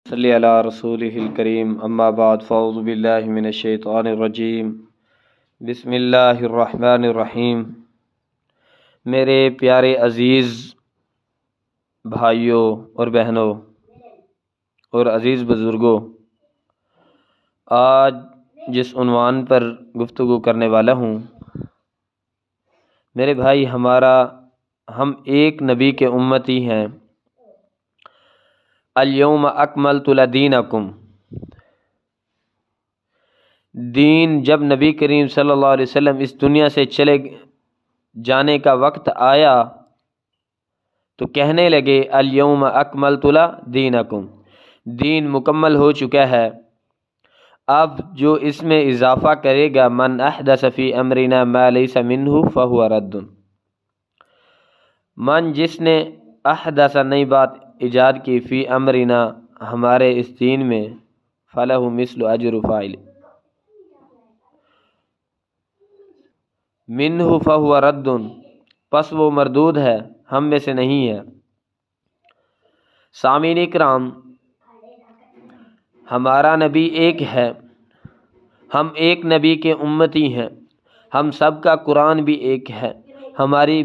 صلی علی رسولہ الکریم اما بعد فاعوذ باللہ من الشیطان الرجیم بسم اللہ الرحمن الرحیم۔ میرے پیارے عزیز بھائیوں اور بہنوں اور عزیز بزرگوں، آج جس عنوان پر گفتگو کرنے والا ہوں، میرے بھائی ہم ایک نبی کے امتی ہیں۔ الیوم اکملت دینکم، دین جب نبی کریم صلی اللہ علیہ وسلم اس دنیا سے چلے جانے کا وقت آیا تو کہنے لگے الیوم اکملت دینکم، دین مکمل ہو چکا ہے۔ اب جو اس میں اضافہ کرے گا من احدث فی امرنا ما لیس منہ فہو رد، من جس نے احدث نئی بات ایجاد کی فی امرنا ہمارے اس دین میں فلہ مثل اجر فاعل، منہ فہو رد، پس وہ مردود ہے، ہم میں سے نہیں ہے۔ سامعین اکرام، ہمارا نبی ایک ہے، ہم ایک نبی کے امتی ہیں، ہم سب کا قرآن بھی ایک ہے، ہماری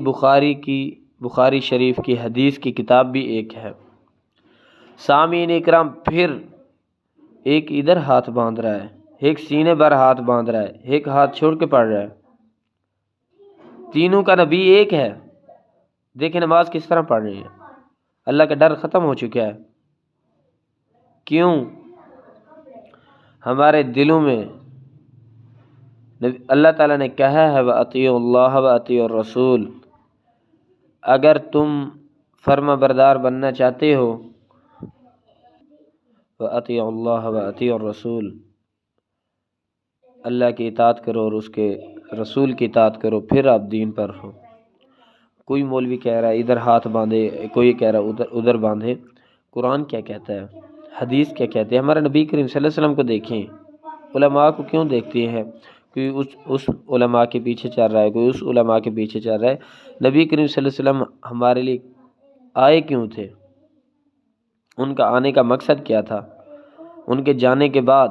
بخاری شریف کی حدیث کی کتاب بھی ایک ہے۔ سامعین اکرام، پھر ایک ادھر ہاتھ باندھ رہا ہے، ایک سینے پر ہاتھ باندھ رہا ہے، ایک ہاتھ چھوڑ کے پڑھ رہا ہے، تینوں کا نبی ایک ہے۔ دیکھیں نماز کس طرح پڑھ رہی ہے، اللہ کا ڈر ختم ہو چکا ہے۔ کیوں؟ ہمارے دلوں میں اللہ تعالیٰ نے کہا ہے وَأَطِيعُوا اللَّهَ وَأَطِيعُوا الرَّسُولَ، اگر تم فرما بردار بننا چاہتے ہو وَأَطِيعُوا اللَّهَ وَأَطِيعُوا الرَّسُولَ، اللہ کی اطاعت کرو اور اس کے رسول کی اطاعت کرو، پھر آپ دین پر ہو۔ کوئی مولوی کہہ رہا ہے ادھر ہاتھ باندھے، کوئی کہہ رہا ہے ادھر باندھے۔ قرآن کیا کہتا ہے، حدیث کیا کہتے ہیں؟ ہمارے نبی کریم صلی اللہ علیہ وسلم کو دیکھیں، علماء کو کیوں دیکھتے ہیں؟ کوئی اس علماء کے پیچھے چل رہا ہے، کوئی اس علماء کے پیچھے چل رہا ہے۔ نبی کریم صلی اللہ علیہ وسلم ہمارے لیے آئے کیوں تھے؟ ان کا آنے کا مقصد کیا تھا؟ ان کے جانے کے بعد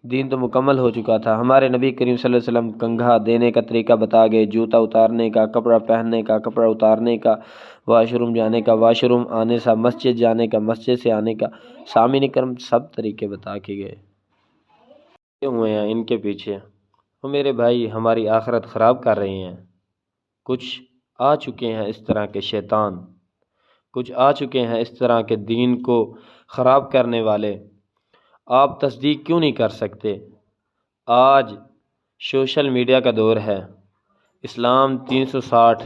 دین تو مکمل ہو چکا تھا۔ ہمارے نبی کریم صلی اللہ علیہ وسلم کنگھا دینے کا طریقہ بتا گئے، جوتا اتارنے کا، کپڑا پہننے کا، کپڑا اتارنے کا، واش روم جانے کا، واش روم آنے سے، مسجد جانے کا، مسجد سے آنے کا، سامعین کرم سب طریقے بتا کے گئے ہوئے ہیں ان کے پیچھے۔ وہ میرے بھائی ہماری آخرت خراب کر رہے ہیں۔ کچھ آ چکے ہیں اس طرح کے شیطان، کچھ آ چکے ہیں اس طرح کے دین کو خراب کرنے والے۔ آپ تصدیق کیوں نہیں کر سکتے؟ آج سوشل میڈیا کا دور ہے، اسلام 360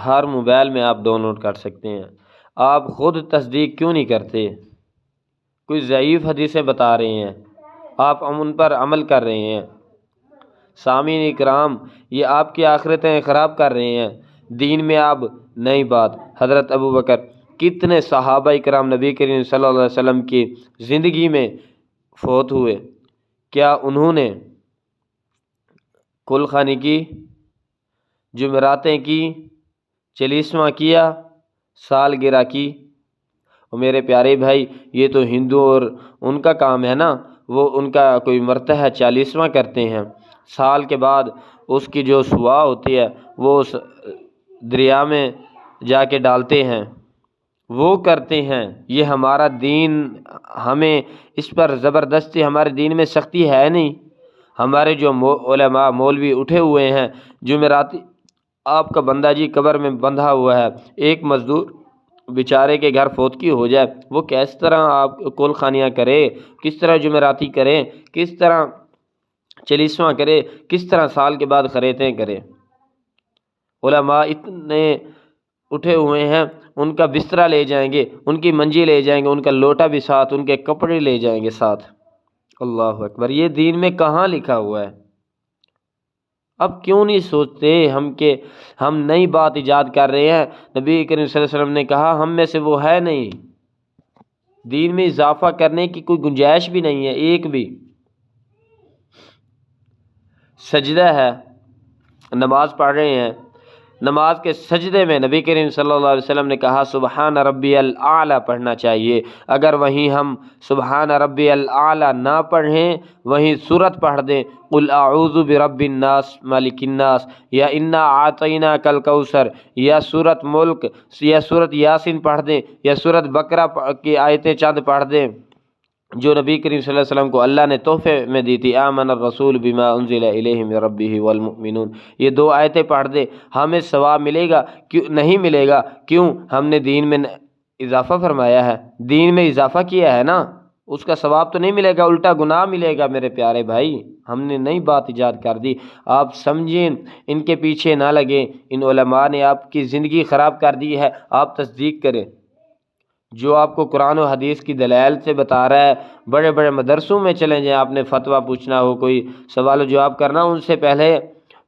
ہر موبائل میں آپ ڈاؤن لوڈ کر سکتے ہیں۔ آپ خود تصدیق کیوں نہیں کرتے؟ کوئی ضعیف حدیثیں بتا رہے ہیں، آپ ان پر عمل کر رہے ہیں۔ سامعین اکرام، یہ آپ کی آخرتیں خراب کر رہے ہیں۔ دین میں اب نئی بات، حضرت ابوبکر، کتنے صحابہ اکرام نبی کریم صلی اللہ علیہ وسلم کی زندگی میں فوت ہوئے، کیا انہوں نے کل خوانی کی، جمعراتیں کی، چالیسواں کیا، سالگرہ کی؟ اور میرے پیارے بھائی، یہ تو ہندو اور ان کا کام ہے نا، وہ ان کا کوئی مرتبہ 40واں کرتے ہیں، سال کے بعد اس کی جو سوا ہوتی ہے وہ اس دریا میں جا کے ڈالتے ہیں، وہ کرتے ہیں۔ یہ ہمارا دین، ہمیں اس پر زبردستی، ہمارے دین میں سختی ہے نہیں۔ ہمارے جو علماء مولوی اٹھے ہوئے ہیں، جمعراتی آپ کا بندہ جی قبر میں بندھا ہوا ہے، ایک مزدور بیچارے کے گھر فوتگی ہو جائے، وہ کس طرح آپ کل خانیاں کرے، کس طرح جمعراتی کرے، کس طرح چالیسواں کرے، کس طرح سال کے بعد خریتیں کرے؟ علماء اتنے اٹھے ہوئے ہیں، ان کا بسترا لے جائیں گے، ان کی منجی لے جائیں گے، ان کا لوٹا بھی ساتھ، ان کے کپڑے لے جائیں گے ساتھ۔ اللہ اکبر! یہ دین میں کہاں لکھا ہوا ہے؟ اب کیوں نہیں سوچتے ہم کہ ہم نئی بات ایجاد کر رہے ہیں؟ نبی کریم صلی اللہ علیہ وسلم نے کہا ہم میں سے وہ ہے نہیں، دین میں اضافہ کرنے کی کوئی گنجائش بھی نہیں ہے، ایک بھی۔ سجدہ ہے، نماز پڑھ رہے ہیں، نماز کے سجدے میں نبی کریم صلی اللہ علیہ وسلم نے کہا سبحان ربی الاعلیٰ پڑھنا چاہیے۔ اگر وہیں ہم سبحان ربی الاعلیٰ نہ پڑھیں، وہیں سورت پڑھ دیں قل اعوذ برب الناس مالک الناس یا انا اعطیناک الکوثر یا سورت ملک یا سورت یاسین پڑھ دیں یا سورت بقرہ کی آیتیں چند پڑھ دیں جو نبی کریم صلی اللہ علیہ وسلم کو اللہ نے تحفے میں دی تھی، آمن الرسول بما انزل الیہ من ربہ والمؤمنون، یہ 2 آیتیں پڑھ دے، ہمیں ثواب ملے گا؟ کیوں نہیں ملے گا؟ کیوں؟ ہم نے دین میں اضافہ فرمایا ہے، دین میں اضافہ کیا ہے نا، اس کا ثواب تو نہیں ملے گا، الٹا گناہ ملے گا میرے پیارے بھائی۔ ہم نے نئی بات ایجاد کر دی، آپ سمجھیں، ان کے پیچھے نہ لگیں، ان علماء نے آپ کی زندگی خراب کر دی ہے، آپ تصدیق کریں۔ جو آپ کو قرآن و حدیث کی دلائل سے بتا رہا ہے، بڑے بڑے مدرسوں میں چلیں جائیں، آپ نے فتویٰ پوچھنا ہو، کوئی سوال و جواب کرنا، ان سے پہلے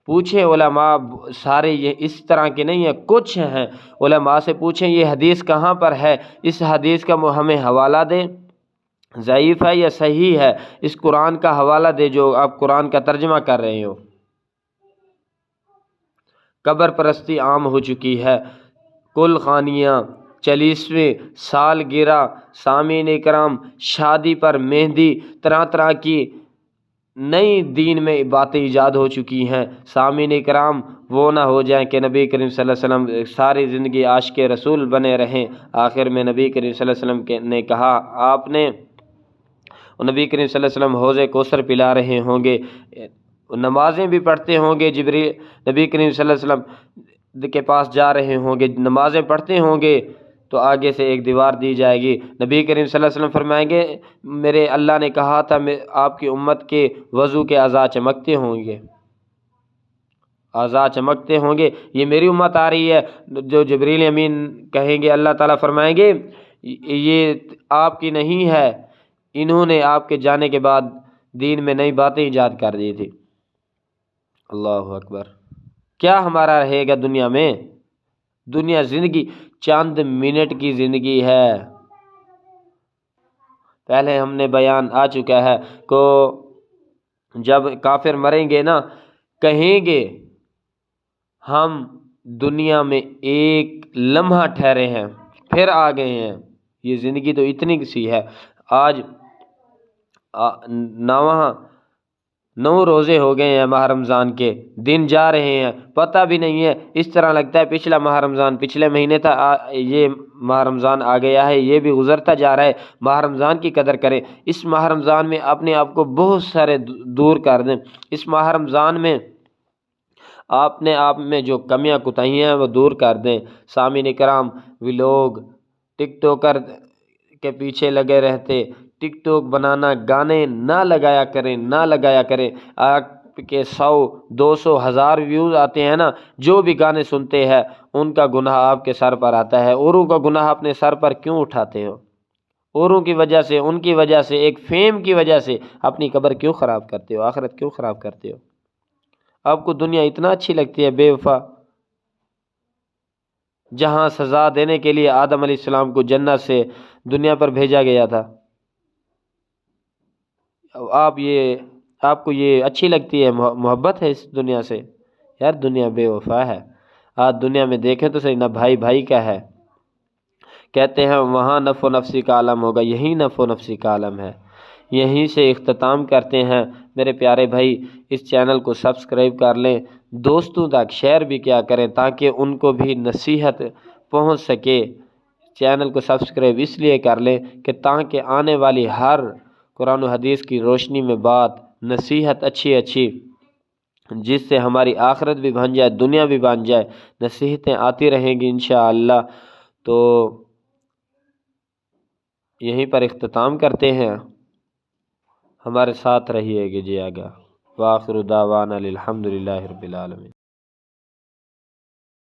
پوچھیں، علماء سارے یہ اس طرح کے نہیں ہیں، کچھ ہیں، علماء سے پوچھیں یہ حدیث کہاں پر ہے، اس حدیث کا ہمیں حوالہ دیں، ضعیف ہے یا صحیح ہے، اس قرآن کا حوالہ دے جو آپ قرآن کا ترجمہ کر رہے ہو۔ قبر پرستی عام ہو چکی ہے، کل خانیاں، 40ویں سالگرہ، سامعین کرام، شادی پر مہندی، طرح طرح کی نئی دین میں باتیں ایجاد ہو چکی ہیں۔ سامعین کرام وہ نہ ہو جائیں کہ نبی کریم صلی اللہ علیہ وسلم ساری زندگی عاشق رسول بنے رہیں، آخر میں نبی کریم صلی اللہ علیہ وسلم نے کہا، آپ نے نبی کریم صلی اللہ علیہ وسلم حوض کوثر پلا رہے ہوں گے، نمازیں بھی پڑھتے ہوں گے، جبریل نبی کریم صلی اللہ علیہ وسلم کے پاس جا رہے ہوں گے، نمازیں پڑھتے ہوں گے، تو آگے سے ایک دیوار دی جائے گی، نبی کریم صلی اللہ علیہ وسلم فرمائیں گے میرے اللہ نے کہا تھا آپ کی امت کے وضو کے اعضاء چمکتے ہوں گے، اعضاء چمکتے ہوں گے، یہ میری امت آ رہی ہے، جو جبریل امین کہیں گے، اللہ تعالیٰ فرمائیں گے یہ آپ کی نہیں ہے، انہوں نے آپ کے جانے کے بعد دین میں نئی باتیں ایجاد کر دی تھی۔ اللہ اکبر۔ کیا ہمارا رہے گا دنیا میں؟ دنیا زندگی چند منٹ کی زندگی ہے، پہلے ہم نے بیان آ چکا ہے کہ جب کافر مریں گے نا، کہیں گے ہم دنیا میں ایک لمحہ ٹھہرے ہیں پھر آ گئے ہیں، یہ زندگی تو اتنی سی ہے۔ آج 9 روزے ہو گئے ہیں ماہ رمضان کے، دن جا رہے ہیں، پتہ بھی نہیں ہے، اس طرح لگتا ہے پچھلا ماہ رمضان پچھلے مہینے تھا، یہ ماہ رمضان آ گیا ہے، یہ بھی گزرتا جا رہا ہے۔ ماہ رمضان کی قدر کریں، اس ماہ رمضان میں اپنے آپ کو بہت سارے دور کر دیں، اس ماہ رمضان میں اپنے آپ میں جو کمیاں کوتاہیاں ہیں وہ دور کر دیں۔ سامعین کرام، ویلوگ، ٹک ٹوکر کے پیچھے لگے رہتے، ٹک ٹوک بنانا، گانے نہ لگایا کریں، آپ کے 100 200 1000 ویوز آتے ہیں نا، جو بھی گانے سنتے ہیں ان کا گناہ آپ کے سر پر آتا ہے، اوروں کا گناہ اپنے سر پر کیوں اٹھاتے ہو؟ اوروں کی وجہ سے، ان کی وجہ سے، ایک فیم کی وجہ سے اپنی قبر کیوں خراب کرتے ہو؟ آخرت کیوں خراب کرتے ہو؟ آپ کو دنیا اتنا اچھی لگتی ہے بے وفا، جہاں سزا دینے کے لیے آدم علیہ السلام کو جنت سے دنیا پر بھیجا گیا تھا، آپ کو یہ اچھی لگتی ہے، محبت ہے اس دنیا سے؟ یار دنیا بے وفا ہے۔ آج دنیا میں دیکھیں تو صحیح، نہ بھائی بھائی کا ہے، کہتے ہیں وہاں نفع و نفسی کا عالم ہوگا، یہی نفع و نفسی کا عالم ہے۔ یہیں سے اختتام کرتے ہیں میرے پیارے بھائی، اس چینل کو سبسکرائب کر لیں، دوستوں تک شیئر بھی کیا کریں تاکہ ان کو بھی نصیحت پہنچ سکے۔ چینل کو سبسکرائب اس لیے کر لیں کہ تاکہ آنے والی ہر قرآن و حدیث کی روشنی میں بات، نصیحت اچھی جس سے ہماری آخرت بھی بن جائے، دنیا بھی بن جائے، نصیحتیں آتی رہیں گی انشاءاللہ۔ تو یہیں پر اختتام کرتے ہیں، ہمارے ساتھ رہیے گا جی آگا۔ وآخر دعوانا الحمدللہ رب العالمین۔